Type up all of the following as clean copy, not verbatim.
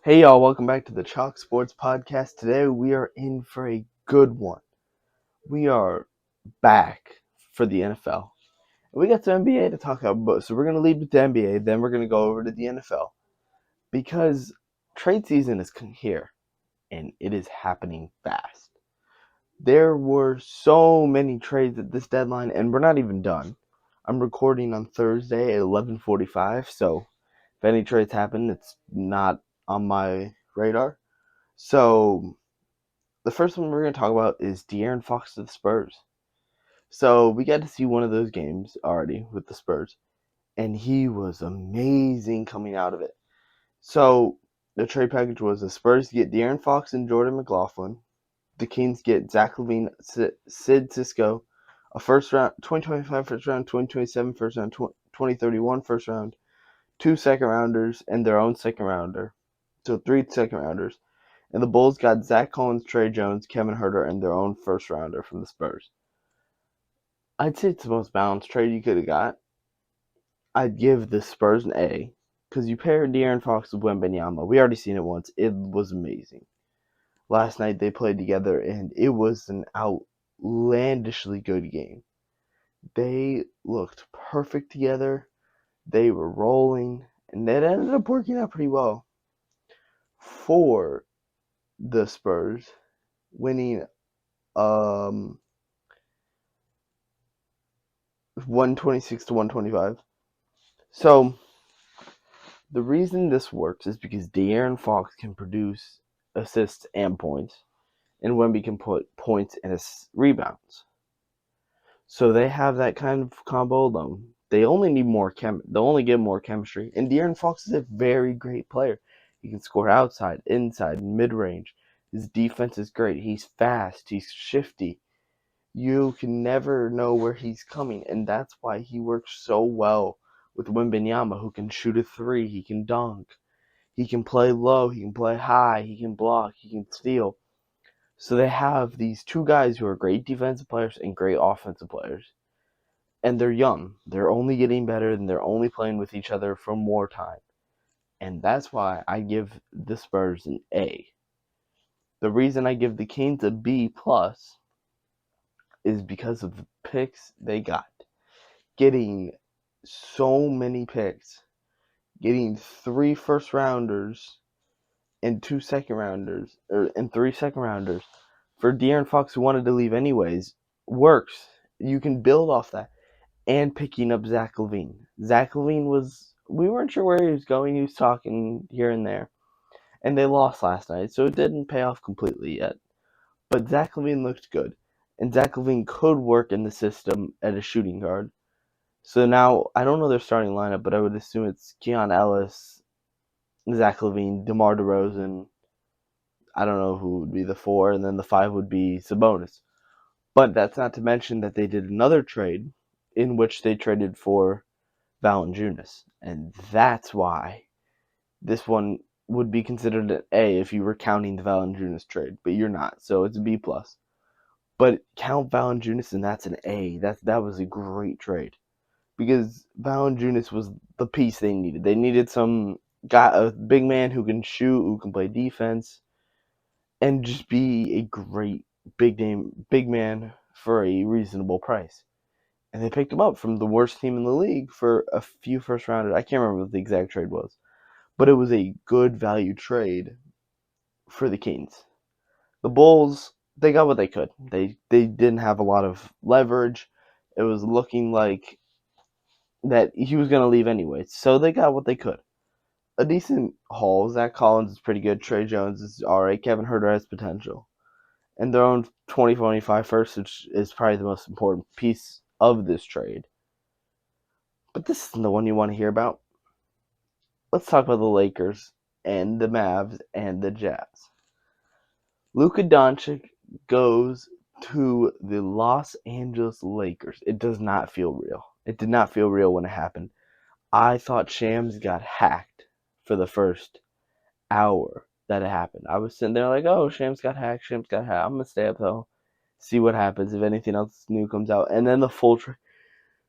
Hey y'all, welcome back to the Chalk Sports Podcast. Today we are in for a good one. We are back for the NFL. We got some NBA to talk about, so we're going to lead with the NBA, then we're going to go over to the NFL. Because trade season is here, and it is happening fast. There were so many trades at this deadline, and we're not even done. I'm recording on Thursday at 11:45, so if any trades happen, it's not on my radar. So the first one we're going to talk about is De'Aaron Fox to the Spurs. So we got to see one of those games already with the Spurs, and he was amazing coming out of it. So the trade package was the Spurs get De'Aaron Fox and Jordan McLaughlin. The Kings get Zach LaVine, Sid Cisco, a first round, 2025 first round, 2027 first round, 2031 first round, 2 second rounders, and their own second rounder. So 3 second rounders. And the Bulls got Zach Collins, Trey Jones, Kevin Huerter, and their own first rounder from the Spurs. I'd say it's the most balanced trade you could have got. I'd give the Spurs an A because you paired De'Aaron Fox with Wembanyama. We already seen it once. It was amazing. Last night they played together and it was an outlandishly good game. They looked perfect together. They were rolling, and that ended up working out pretty well for the Spurs, winning 126 to 125. So the reason this works is because De'Aaron Fox can produce assists and points, and Wemby can put points and rebounds. So they have that kind of combo alone. They only need more they only get more chemistry. And De'Aaron Fox is a very great player. He can score outside, inside, mid range. His defense is great. He's fast. He's shifty. You can never know where he's coming, and that's why he works so well with Wembanyama, who can shoot a three, he can dunk, he can play low, he can play high, he can block, he can steal. So they have these two guys who are great defensive players and great offensive players. And they're young. They're only getting better, and they're only playing with each other for more time. And that's why I give the Spurs an A. The reason I give the Kings a B plus is because of the picks they got. Getting so many picks, getting 3 first rounders and 2 second rounders, and 3 second rounders for De'Aaron Fox, who wanted to leave anyways, works. You can build off that. And picking up Zach LaVine. Zach LaVine we weren't sure where he was going. He was talking here and there. And they lost last night, so it didn't pay off completely yet. But Zach LaVine looked good. And Zach LaVine could work in the system at a shooting guard. So now, I don't know their starting lineup, but I would assume it's Keon Ellis, Zach LaVine, DeMar DeRozan. I don't know who would be the 4, and then the 5 would be Sabonis. But that's not to mention that they did another trade in which they traded for Valanciunas. And that's why this one would be considered an A if you were counting the Valanciunas trade, but you're not, so it's a B plus. But count Valanciunas and that's an A. That was a great trade. Because Valanciunas was the piece they needed. They needed a big man who can shoot, who can play defense, and just be a great big man for a reasonable price. And they picked him up from the worst team in the league for a few first rounders. I can't remember what the exact trade was, but it was a good value trade for the Kings. The Bulls, they got what they could. They didn't have a lot of leverage. It was looking like that he was going to leave anyway, so they got what they could. A decent haul. Zach Collins is pretty good. Trey Jones is alright. Kevin Huerter has potential. And their own 2025 first, which is probably the most important piece of this trade. But this isn't the one you want to hear about. Let's talk about the Lakers and the Mavs and the Jazz. Luka Doncic goes to the Los Angeles Lakers. It does not feel real. It did not feel real when it happened. I thought Shams got hacked for the first hour that it happened. I was sitting there like, oh, Shams got hacked. I'm going to stay up though, see what happens if anything else new comes out. And then the full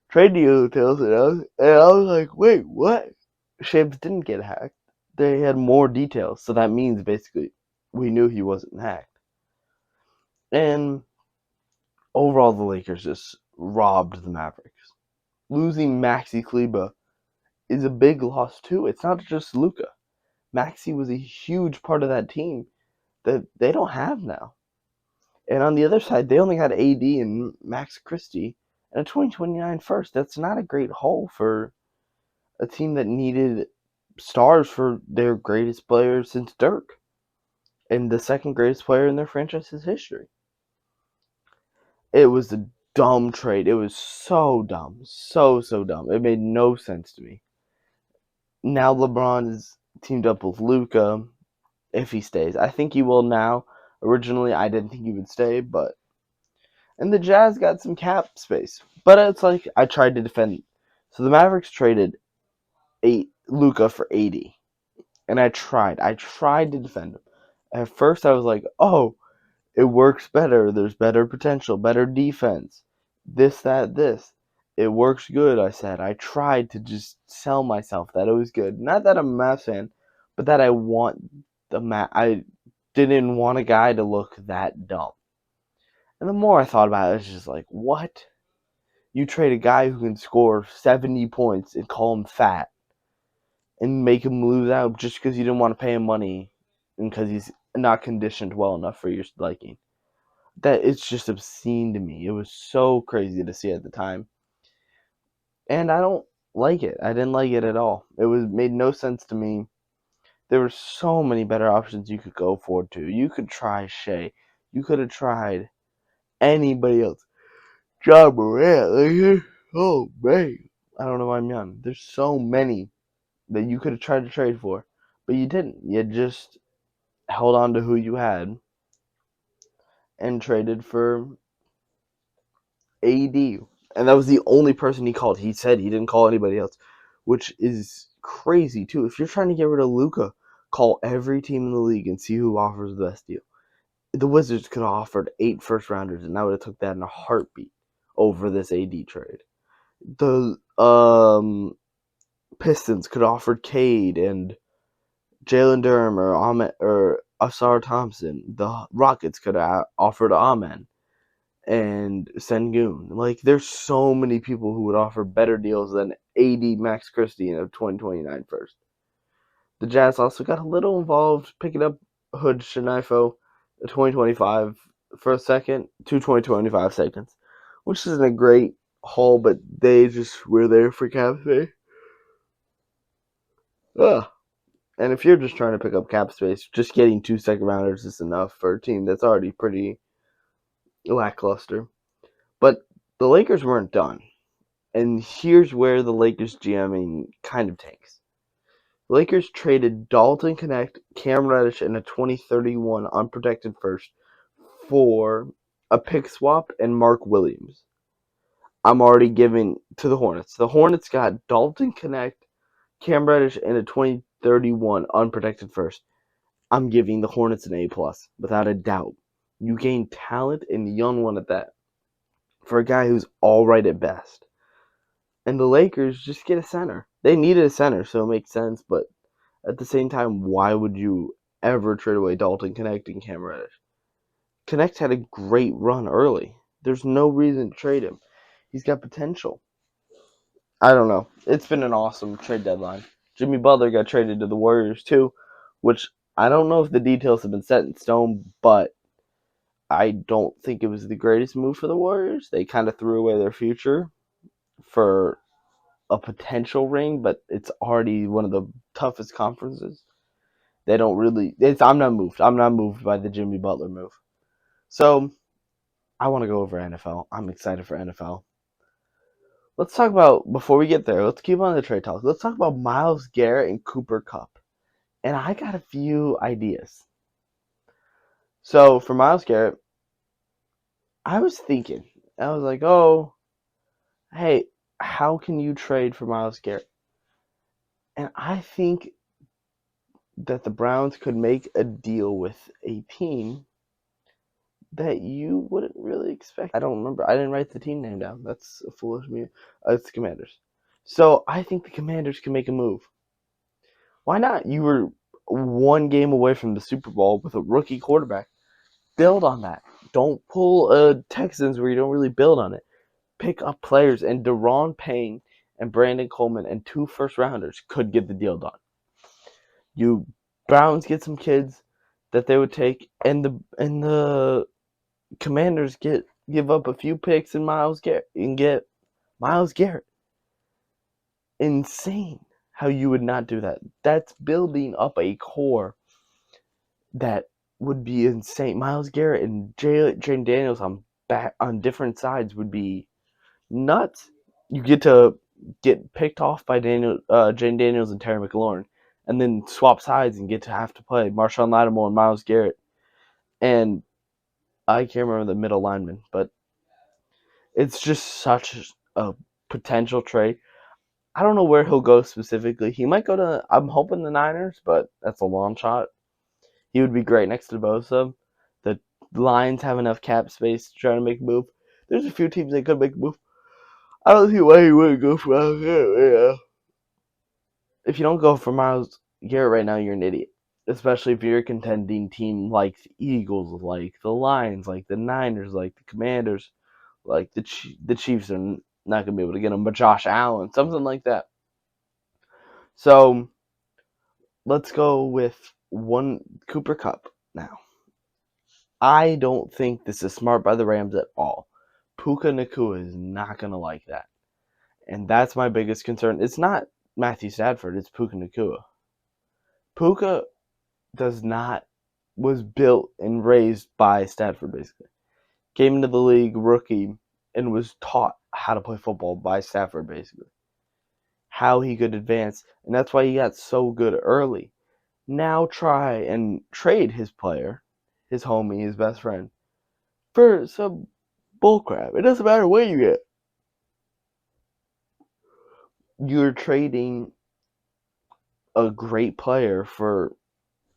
trade deal tells it out. And I was like, wait, what? Shams didn't get hacked. they had more details. So that means basically we knew he wasn't hacked. And overall, the Lakers just robbed the Mavericks. Losing Maxi Kleber is a big loss too. It's not just Luka. Maxi was a huge part of that team that they don't have now. And on the other side, they only had AD and Max Christie and a 2029 first. That's not a great haul for a team that needed stars for their greatest player since Dirk and the second greatest player in their franchise's history. It was a dumb trade. It was so dumb. So dumb. It made no sense to me. Now LeBron is teamed up with Luka if he stays. I think he will now. Originally, I didn't think he would stay, but. And the Jazz got some cap space. But it's like, I tried to defend. So the Mavericks traded Luka for 80. And I tried. To defend him. At first, I was like, oh, it works better. There's better potential, better defense. This, that, this. It works good, I said. I tried to just sell myself that it was good. Not that I'm a Mavs fan, but that I want I didn't want a guy to look that dumb. And the more I thought about it, it's just like, what? You trade a guy who can score 70 points and call him fat and make him lose out just because you didn't want to pay him money and because he's not conditioned well enough for your liking. That it's just obscene to me. It was so crazy to see at the time. And I don't like it. I didn't like it at all. It made no sense to me. There were so many better options you could go for too. You could try Shea. You could have tried anybody else. John Morant. Oh man. I don't know why I'm young. There's so many that you could have tried to trade for. But you didn't. You just held on to who you had and traded for AD. And that was the only person he called. He said he didn't call anybody else, which is crazy too. If you're trying to get rid of Luka, call every team in the league and see who offers the best deal. The Wizards could have offered 8 first rounders, and I would have took that in a heartbeat over this AD trade. The Pistons could have offered Cade and Jalen Durham or Asar Thompson. The Rockets could have offered Amen and Sengun. Like, there's so many people who would offer better deals than AD Max Christie in a 2029 first. The Jazz also got a little involved picking up Hood Shinifo, a 2025 for a second, 2025 seconds, which isn't a great haul, but they just were there for cap space. Ugh. And if you're just trying to pick up cap space, just getting 2 second rounders is enough for a team that's already pretty lackluster. But the Lakers weren't done. And here's where the Lakers GMing kind of tanks. The Lakers traded Dalton Knecht, Cam Reddish, and a 2031 unprotected first for a pick swap and Mark Williams. I'm already giving to the Hornets. The Hornets got Dalton Knecht, Cam Reddish, and a 2031 unprotected first. I'm giving the Hornets an A+, without a doubt. You gain talent and young one at that for a guy who's all right at best. And the Lakers just get a center. They needed a center, so it makes sense, but at the same time, why would you ever trade away Dalton Knecht and Cam Reddish? Knecht had a great run early. There's no reason to trade him. He's got potential. I don't know. It's been an awesome trade deadline. Jimmy Butler got traded to the Warriors too, which I don't know if the details have been set in stone, but I don't think it was the greatest move for the Warriors. They kind of threw away their future for a potential ring, but it's already one of the toughest conferences. They don't really. I'm not moved. I'm not moved by the Jimmy Butler move. So I want to go over NFL. I'm excited for NFL. Let's talk about, before we get there, let's keep on the trade talk. Let's talk about Myles Garrett and Cooper Kupp. And I got a few ideas. So for Myles Garrett, I was thinking, I was like, oh, hey, how can you trade for Myles Garrett? And I think that the Browns could make a deal with a team that you wouldn't really expect. I don't remember. I didn't write the team name down. That's a foolish me. It's the Commanders. So I think the Commanders can make a move. Why not? You were one game away from the Super Bowl with a rookie quarterback. Build on that. Don't pull a Texans where you don't really build on it. Pick up players, and Daron Payne and Brandon Coleman and 2 first-rounders could get the deal done. You Browns get some kids that they would take, and the Commanders give up a few picks and get Myles Garrett. Insane how you would not do that. That's building up a core that would be insane. Myles Garrett and Jane Daniels on different sides would be nuts. You get to get picked off by Jane Daniels and Terry McLaurin, and then swap sides and get to have to play Marshawn Lattimore and Myles Garrett. And I can't remember the middle lineman, but it's just such a potential trade. I don't know where he'll go specifically. He might go to, I'm hoping the Niners, but that's a long shot. He would be great next to Bosa. The Lions have enough cap space to try to make a move. There's a few teams that could make a move. I don't see why he wouldn't go for Myles Garrett right now. If you don't go for Myles Garrett right now, you're an idiot. Especially if you're a contending team like the Eagles, like the Lions, like the Niners, like the Commanders, like the Chiefs are not going to be able to get him, but Josh Allen, something like that. So let's go with one Cooper Kupp now. I don't think this is smart by the Rams at all. Puka Nacua is not going to like that. And that's my biggest concern. It's not Matthew Stafford, it's Puka Nacua. Puka was built and raised by Stafford, basically. Came into the league rookie and was taught how to play football by Stafford, basically. How he could advance, and that's why he got so good early. Now try and trade his player, his homie, his best friend, for some bullcrap. It doesn't matter what you get. You're trading a great player for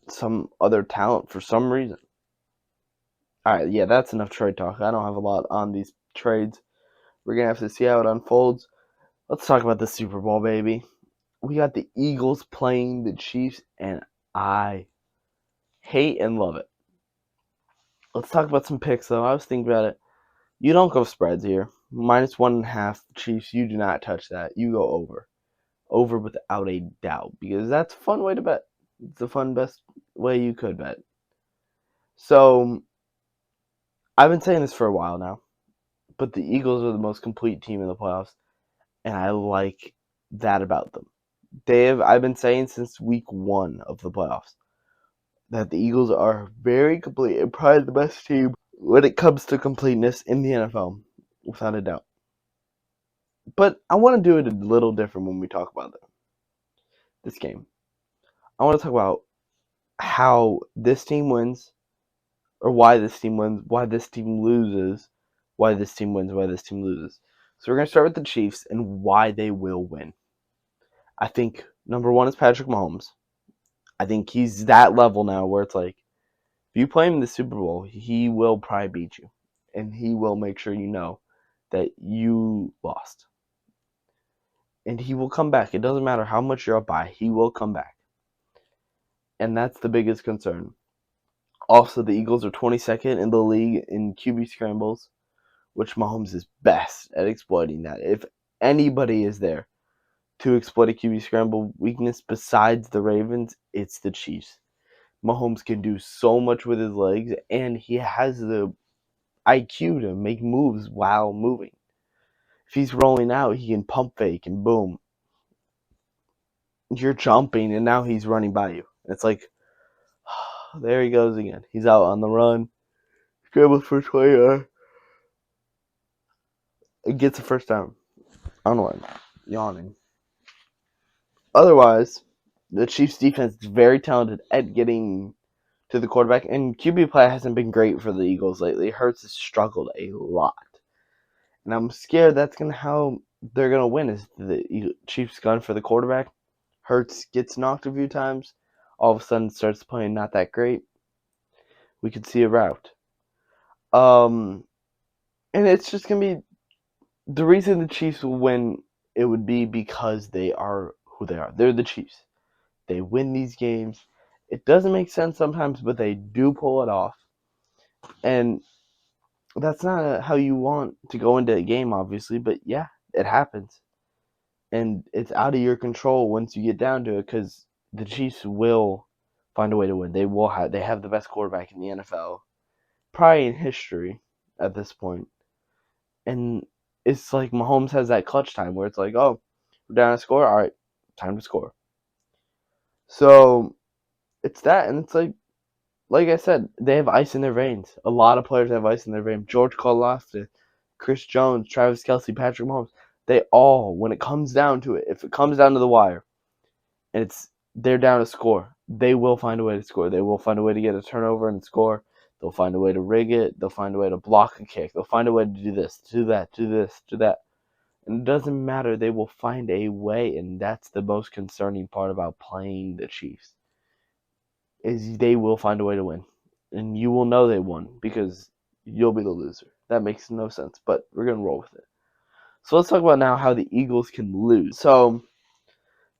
some other talent for some reason. Alright, yeah, that's enough trade talk. I don't have a lot on these trades. We're going to have to see how it unfolds. Let's talk about the Super Bowl, baby. We got the Eagles playing the Chiefs, and I hate and love it. Let's talk about some picks, though. I was thinking about it. You don't go spreads here. -1.5 Chiefs, you do not touch that. You go over. Over without a doubt, because that's a fun way to bet. It's the best way you could bet. So, I've been saying this for a while now, but the Eagles are the most complete team in the playoffs, and I like that about them. I've been saying since week 1 of the playoffs that the Eagles are very complete and probably the best team when it comes to completeness in the NFL, without a doubt. But I want to do it a little different when we talk about this game. I want to talk about how this team wins, or why this team wins, why this team loses, why this team wins, why this team loses. So we're going to start with the Chiefs and why they will win. I think number 1 is Patrick Mahomes. I think he's that level now where it's like, if you play him in the Super Bowl, he will probably beat you. And he will make sure you know that you lost. And he will come back. It doesn't matter how much you're up by, he will come back. And that's the biggest concern. Also, the Eagles are 22nd in the league in QB scrambles, which Mahomes is best at exploiting that. If anybody is there to exploit a QB scramble weakness besides the Ravens, it's the Chiefs. Mahomes can do so much with his legs, and he has the IQ to make moves while moving. If he's rolling out, he can pump fake, and boom, you're jumping, and now he's running by you. It's like, there he goes again. He's out on the run, scrambles for 20 yards, and gets a first down. I don't know why I'm yawning. Otherwise, the Chiefs' defense is very talented at getting to the quarterback, and QB play hasn't been great for the Eagles lately. Hurts has struggled a lot, and I'm scared that's how they're gonna win. Is the Chiefs gun for the quarterback? Hurts gets knocked a few times, all of a sudden starts playing not that great. We could see a rout. And it's just gonna be the reason the Chiefs will win. It would be because they are who they are. They're the Chiefs. They win these games. It doesn't make sense sometimes, but they do pull it off. And that's not how you want to go into a game, obviously, but yeah, it happens. And it's out of your control once you get down to it, because the Chiefs will find a way to win. They have the best quarterback in the NFL, probably in history at this point. And it's like Mahomes has that clutch time where it's like, oh, we're down a score, all right, time to score. So it's that, and it's like I said, they have ice in their veins. A lot of players have ice in their veins. George Karlaftis, Chris Jones, Travis Kelce, Patrick Mahomes. They all, when it comes down to it, if it comes down to the wire, and they're down to score, they will find a way to score. They will find a way to get a turnover and score. They'll find a way to rig it. They'll find a way to block a kick. They'll find a way to do this, do that, do this, do that. And it doesn't matter. They will find a way, and that's the most concerning part about playing the Chiefs. Is they will find a way to win. And you will know they won because you'll be the loser. That makes no sense, but we're going to roll with it. So let's talk about now how the Eagles can lose. So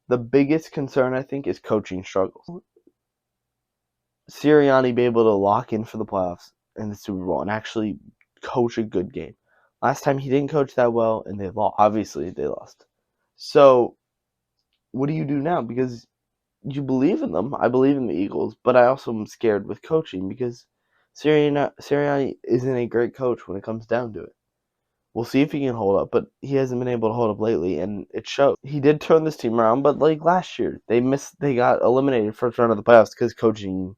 the biggest concern, I think, is coaching struggles. Sirianni be able to lock in for the playoffs and the Super Bowl and actually coach a good game. Last time he didn't coach that well, and they lost. Obviously, they lost. So what do you do now? Because you believe in them. I believe in the Eagles, but I also am scared with coaching because Sirianni isn't a great coach when it comes down to it. We'll see if he can hold up, but he hasn't been able to hold up lately, and it shows. He did turn this team around, but like last year, they got eliminated first round of the playoffs because coaching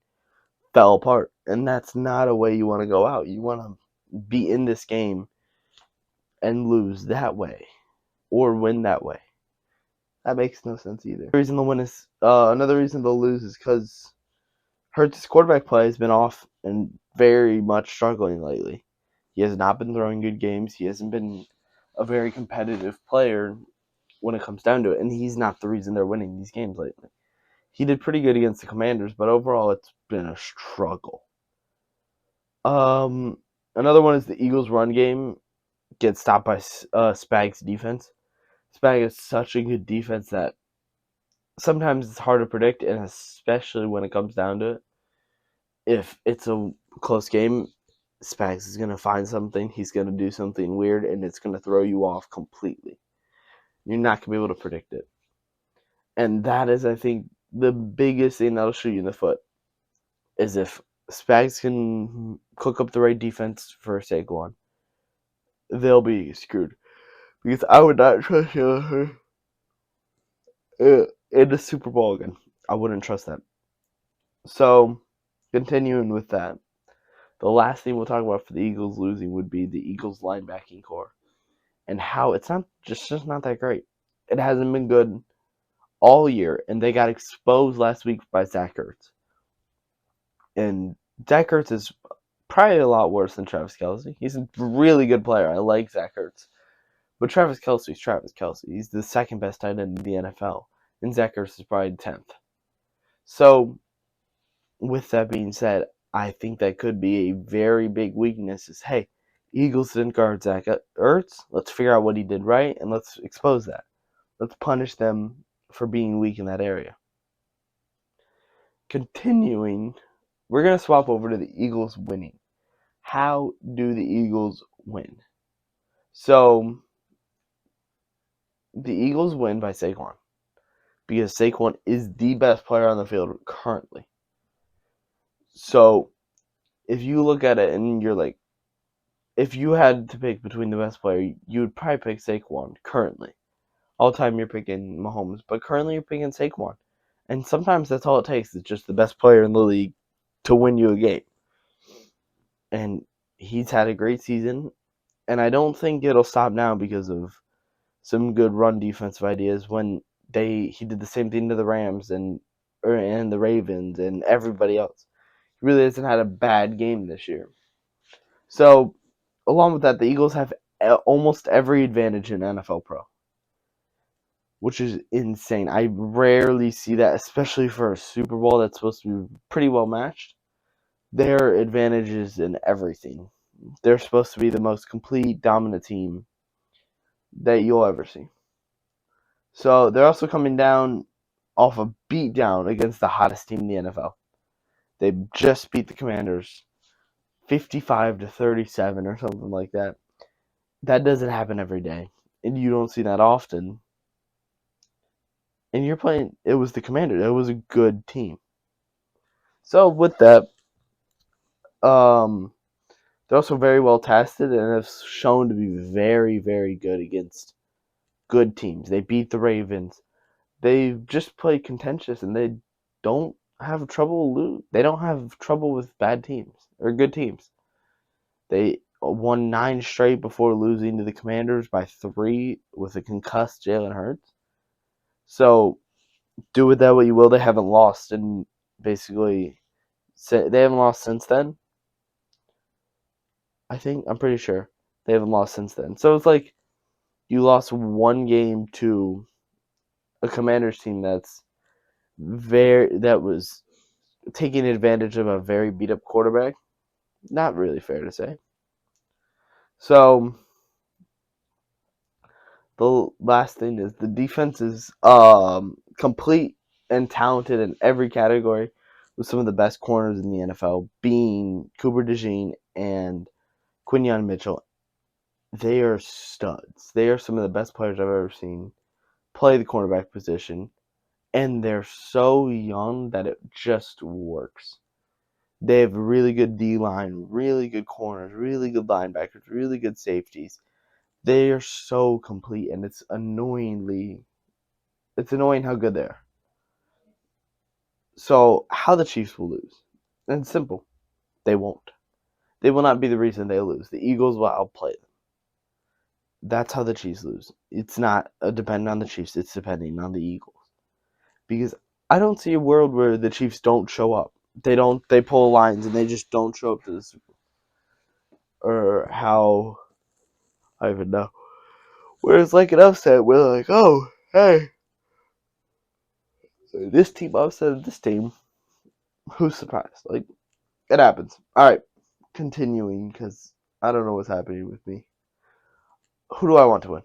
fell apart, and that's not a way you want to go out. You want to be in this game and lose that way, or win that way. That makes no sense either. The reason they'll win is another reason they'll lose is because Hurts' quarterback play has been off and very much struggling lately. He has not been throwing good games. He hasn't been a very competitive player when it comes down to it, and he's not the reason they're winning these games lately. He did pretty good against the Commanders, but overall it's been a struggle. Another one is the Eagles' run game gets stopped by Spags' defense. Spag is such a good defense that sometimes it's hard to predict, and especially when it comes down to it. If it's a close game, Spags is going to find something. He's going to do something weird, and it's going to throw you off completely. You're not going to be able to predict it. And that is, I think, the biggest thing that'll shoot you in the foot is if Spags can cook up the right defense for Saquon, they'll be screwed. Because I would not trust him in the Super Bowl again. I wouldn't trust that. So, continuing with that, the last thing we'll talk about for the Eagles losing would be the Eagles linebacking core and how it's not just not that great. It hasn't been good all year, and they got exposed last week by Zach Ertz. And Zach Ertz is probably a lot worse than Travis Kelce. He's a really good player. I like Zach Ertz. But Travis Kelce's Travis Kelce. He's the second best tight end in the NFL. And Zach Ertz is probably 10th. So, with that being said, I think that could be a very big weakness is, hey, Eagles didn't guard Zach Ertz. Let's figure out what he did right, and let's expose that. Let's punish them for being weak in that area. Continuing, we're going to swap over to the Eagles winning. How do the Eagles win? So, the Eagles win by Saquon. Because Saquon is the best player on the field currently. So, if you look at it and you're like, if you had to pick between the best player, you would probably pick Saquon currently. All time you're picking Mahomes, but currently you're picking Saquon. And sometimes that's all it takes. It's just the best player in the league to win you a game. And he's had a great season, and I don't think it'll stop now because of some good run defensive ideas when he did the same thing to the Rams and the Ravens and everybody else. He really hasn't had a bad game this year. So, along with that, the Eagles have almost every advantage in NFL Pro, which is insane. I rarely see that, especially for a Super Bowl that's supposed to be pretty well matched. Their advantages in everything. They're supposed to be the most complete, dominant team that you'll ever see. So they're also coming down off a beatdown against the hottest team in the NFL. They just beat the Commanders 55-37 or something like that. That doesn't happen every day, and you don't see that often. And you're playing, it was the Commanders. It was a good team. So with that, they're also very well tested and have shown to be very, very good against good teams. They beat the Ravens. They just play contentious, and they don't have trouble They don't have trouble with bad teams or good teams. They won 9 straight before losing to the Commanders by 3 with a concussed Jalen Hurts. So do with that what you will. They haven't lost, and basically they haven't lost since then. I'm pretty sure they haven't lost since then. So it's like you lost one game to a Commanders team that was taking advantage of a very beat up quarterback. Not really fair to say. So the last thing is the defense is complete and talented in every category, with some of the best corners in the NFL being Cooper DeJean and Quinyon Mitchell. They are studs. They are some of the best players I've ever seen play the cornerback position, and they're so young that it just works. They have really good D-line, really good corners, really good linebackers, really good safeties. They are so complete, and it's annoying how good they are. So, how the Chiefs will lose? And it's simple. They won't. They will not be the reason they lose. The Eagles will outplay them. That's how the Chiefs lose. It's not dependent on the Chiefs. It's depending on the Eagles. Because I don't see a world where the Chiefs don't show up. They pull lines and they just don't show up to the Super Bowl. Or how, I even know. Whereas like an upset, we're like, oh, hey, this team upset this team. Who's surprised? Like, it happens. Alright, continuing, because I don't know what's happening with me. Who do I want to win?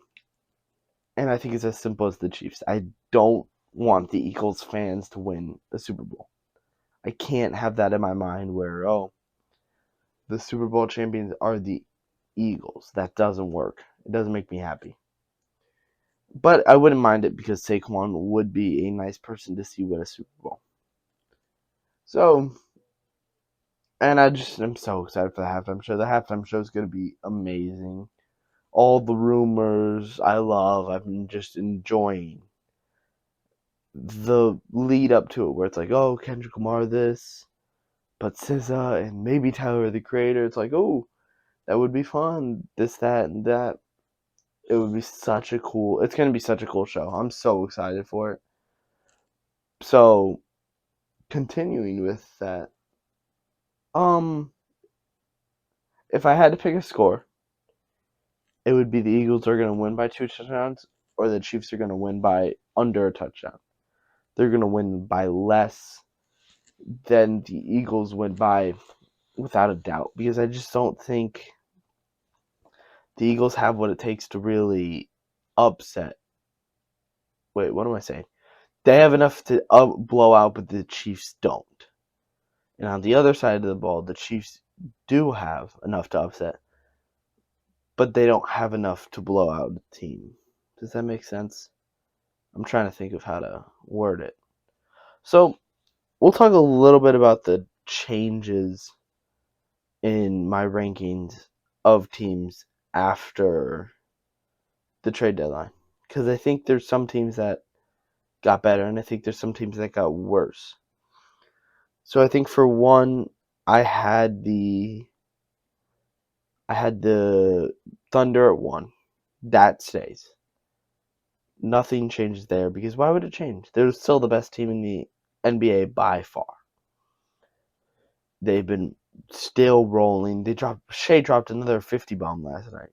And I think it's as simple as the Chiefs. I don't want the Eagles fans to win the Super Bowl. I can't have that in my mind where, the Super Bowl champions are the Eagles. That doesn't work. It doesn't make me happy. But I wouldn't mind it because Saquon would be a nice person to see win a Super Bowl. So, and I'm so excited for the halftime show. The halftime show is going to be amazing. All the rumors I love. I'm just enjoying the lead up to it, where it's like, oh, Kendrick Lamar this, but SZA and maybe Tyler the Creator. It's like, oh, that would be fun. This, that, and that. It would be it's going to be such a cool show. I'm so excited for it. So, continuing with that, if I had to pick a score, it would be the Eagles are going to win by 2 touchdowns, or the Chiefs are going to win by under a touchdown. They're going to win by less than the Eagles win by, without a doubt, because I just don't think the Eagles have what it takes to really upset. Wait, what am I saying? They have enough to blow out, but the Chiefs don't. And on the other side of the ball, the Chiefs do have enough to upset, but they don't have enough to blow out the team. Does that make sense? I'm trying to think of how to word it. So, we'll talk a little bit about the changes in my rankings of teams after the trade deadline. Because I think there's some teams that got better, and I think there's some teams that got worse. So I think for one, I had the Thunder at 1. That stays. Nothing changes there, because why would it change? They're still the best team in the NBA by far. They've been still rolling. Shea dropped another 50 bomb last night.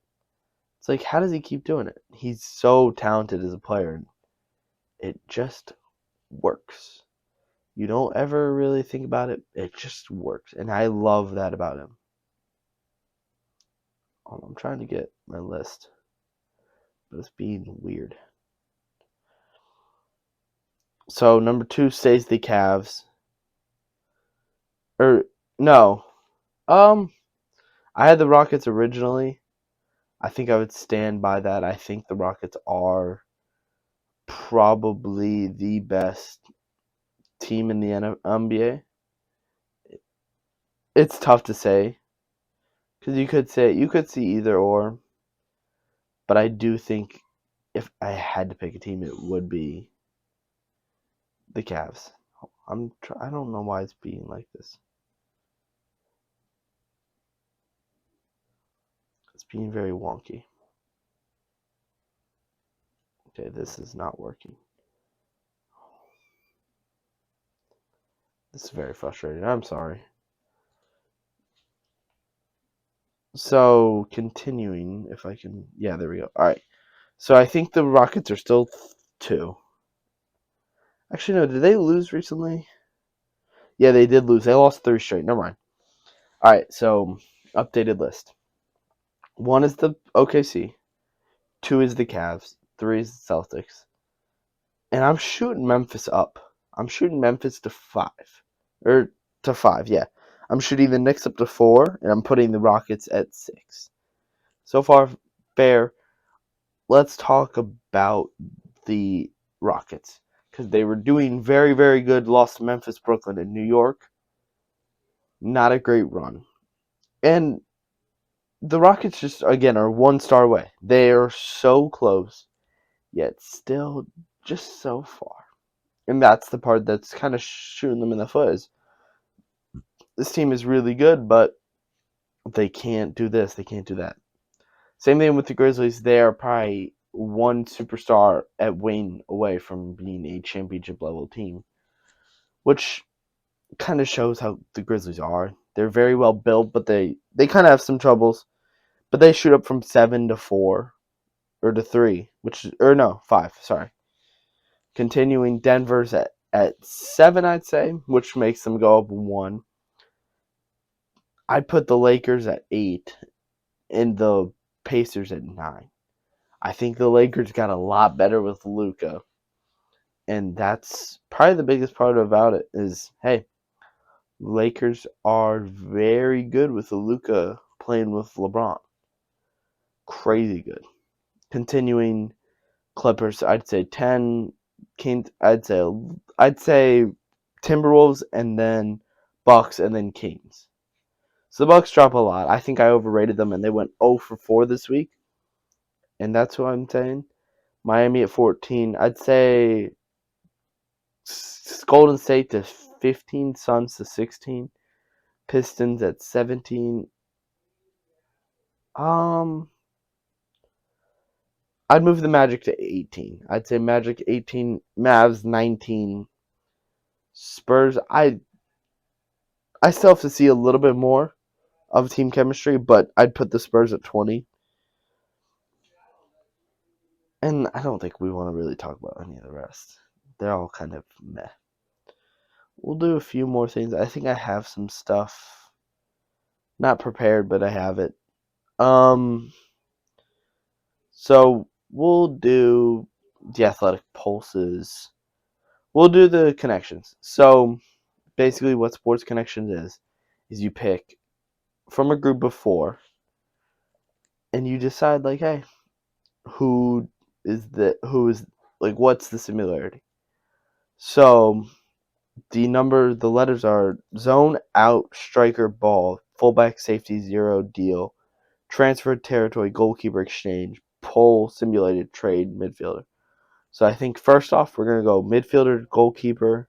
It's like, how does he keep doing it? He's so talented as a player. It just works. You don't ever really think about it. It just works. And I love that about him. I'm trying to get my list, but it's being weird. So number 2 stays the Cavs. Or no. I had the Rockets originally. I think I would stand by that. I think the Rockets are probably the best team in the NBA. It's tough to say because you could see either or, but I do think if I had to pick a team, it would be the Cavs. I don't know why it's being like this. It's being very wonky. Okay, this is not working. This is very frustrating. I'm sorry. So, continuing, if I can. Yeah, there we go. All right. So, I think the Rockets are still 2. Actually, no, did they lose recently? Yeah, they did lose. They lost 3 straight. Never mind. All right, so updated list. 1 is the OKC. 2 is the Cavs. 3 is the Celtics. And I'm shooting Memphis up. I'm shooting Memphis to 5. Or to 5, yeah. I'm shooting the Knicks up to 4, and I'm putting the Rockets at 6. So far, fair. Let's talk about the Rockets. Because they were doing very, very good. Lost to Memphis, Brooklyn, and New York. Not a great run. And the Rockets just, again, are 1 star away. They are so close, yet still just so far. And that's the part that's kind of shooting them in the foot. Is this team is really good, but they can't do this, they can't do that. Same thing with the Grizzlies. They are probably 1 superstar at wing away from being a championship level team, which kind of shows how the Grizzlies are. They're very well built, but they kind of have some troubles. But they shoot up from 7 to 4 or to 3, or no, 5. Sorry. Continuing, Denver's at 7, I'd say, which makes them go up 1. I'd put the Lakers at 8 and the Pacers at 9. I think the Lakers got a lot better with Luka, and that's probably the biggest part about it. Is hey, Lakers are very good with Luka playing with LeBron. Crazy good. Continuing, Clippers, I'd say 10. Kings, I'd say Timberwolves, and then Bucks, and then Kings. So the Bucks drop a lot. I think I overrated them, and they went 0 for 4 this week, and that's what I'm saying. Miami at 14. I'd say Golden State to 15, Suns to 16, Pistons at 17. I'd move the Magic to 18. I'd say Magic 18, Mavs 19, Spurs. I still have to see a little bit more of team chemistry, but I'd put the Spurs at 20. And I don't think we want to really talk about any of the rest. They're all kind of meh. We'll do a few more things. I think I have some stuff not prepared, but I have it. So we'll do the athletic pulses. We'll do the connections. So basically what sports connections is you pick from a group of 4 and you decide like, hey, who is like what's the similarity? So the letters are zone, out, striker, ball, fullback, safety, zero, deal, transfer, territory, goalkeeper, exchange, pull, simulated, trade, midfielder. So I think first off, we're going to go midfielder, goalkeeper,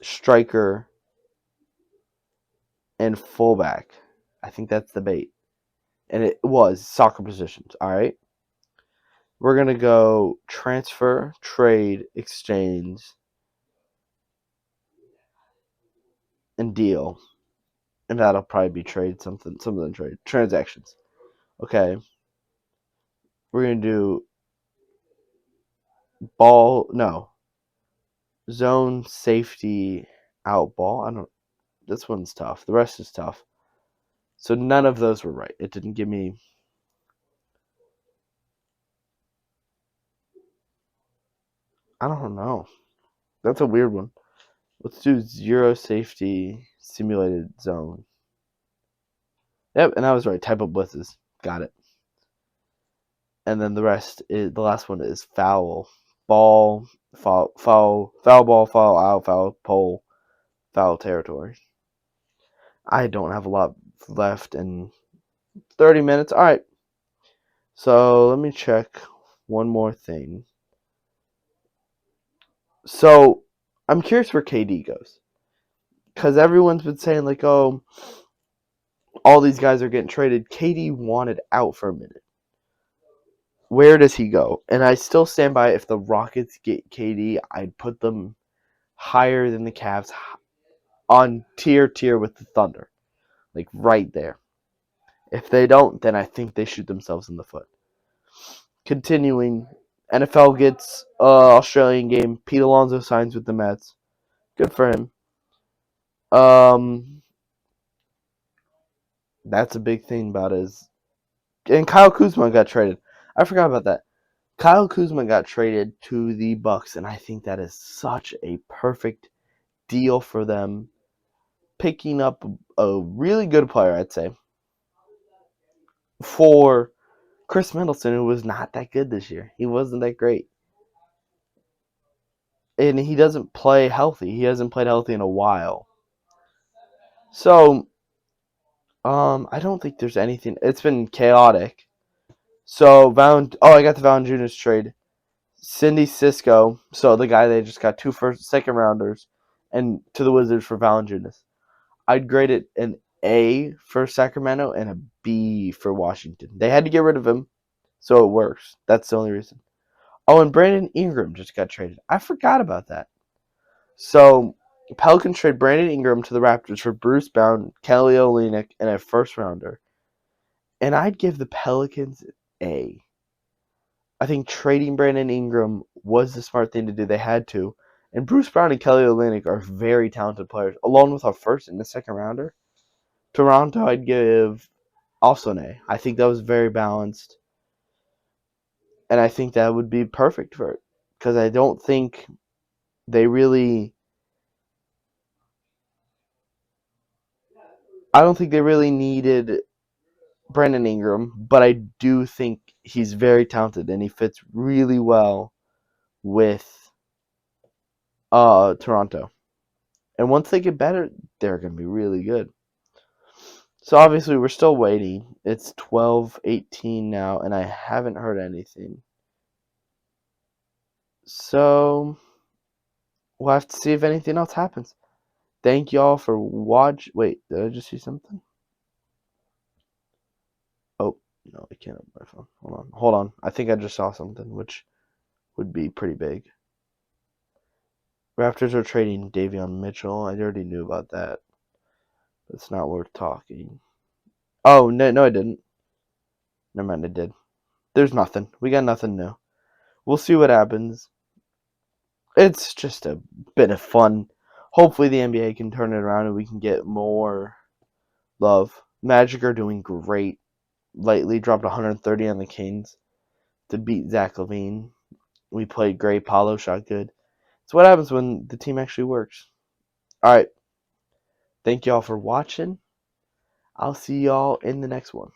striker, and fullback. I think that's the bait. And it was soccer positions, all right? We're going to go transfer, trade, exchange, and deal. And that'll probably be trade, some of them trade. Transactions. Okay. We're going to do zone, safety, out, ball. This one's tough. The rest is tough. So none of those were right. It didn't give me. I don't know. That's a weird one. Let's do zero safety simulated zone. Yep, and I was right. Type of blitzes. Got it. And then the last one is foul. Ball, foul ball, foul out, foul pole, foul territory. I don't have a lot left in 30 minutes. All right. So let me check one more thing. So I'm curious where KD goes. Because everyone's been saying, like, oh, all these guys are getting traded. KD wanted out for a minute. Where does he go? And I still stand by if the Rockets get KD, I'd put them higher than the Cavs, on tier with the Thunder. Like right there. If they don't, then I think they shoot themselves in the foot. Continuing, NFL gets Australian game. Pete Alonso signs with the Mets. Good for him. That's a big thing about it. And Kyle Kuzma got traded. I forgot about that. Kyle Kuzma got traded to the Bucks, and I think that is such a perfect deal for them. Picking up a really good player, I'd say, for Chris Middleton, who was not that good this year. He wasn't that great. And he doesn't play healthy. He hasn't played healthy in a while. So, I don't think there's anything. It's been chaotic. So, I got the Valanciunas trade. Cindy Cisco, so the guy they just got 2 second rounders, and to the Wizards for Valanciunas. I'd grade it an A for Sacramento and a B for Washington. They had to get rid of him, so it works. That's the only reason. Oh, and Brandon Ingram just got traded. I forgot about that. So, Pelicans trade Brandon Ingram to the Raptors for Bruce Brown, Kelly Olynyk, and a first rounder. And I'd give the Pelicans A. I think trading Brandon Ingram was the smart thing to do. They had to. And Bruce Brown and Kelly Olynyk are very talented players, along with our first and the second rounder. Toronto, I'd give also an A. I think that was very balanced. And I think that would be perfect for it. Because I don't think they really needed Brandon Ingram, but I do think he's very talented and he fits really well with Toronto. And once they get better, they're going to be really good. So obviously we're still waiting. It's 12:18 now, and I haven't heard anything. So we'll have to see if anything else happens. Thank y'all for watching. Wait, did I just see something? Oh, no, I can't open my phone. Hold on. I think I just saw something, which would be pretty big. Raptors are trading Davion Mitchell. I already knew about that. It's not worth talking. Oh, no, I didn't. Never mind, I did. There's nothing. We got nothing new. We'll see what happens. It's just a bit of fun. Hopefully the NBA can turn it around and we can get more love. Magic are doing great. Lately dropped 130 on the Kings to beat Zach LaVine. We played great. Paulo shot good. It's what happens when the team actually works. Alright. Thank y'all for watching. I'll see y'all in the next one.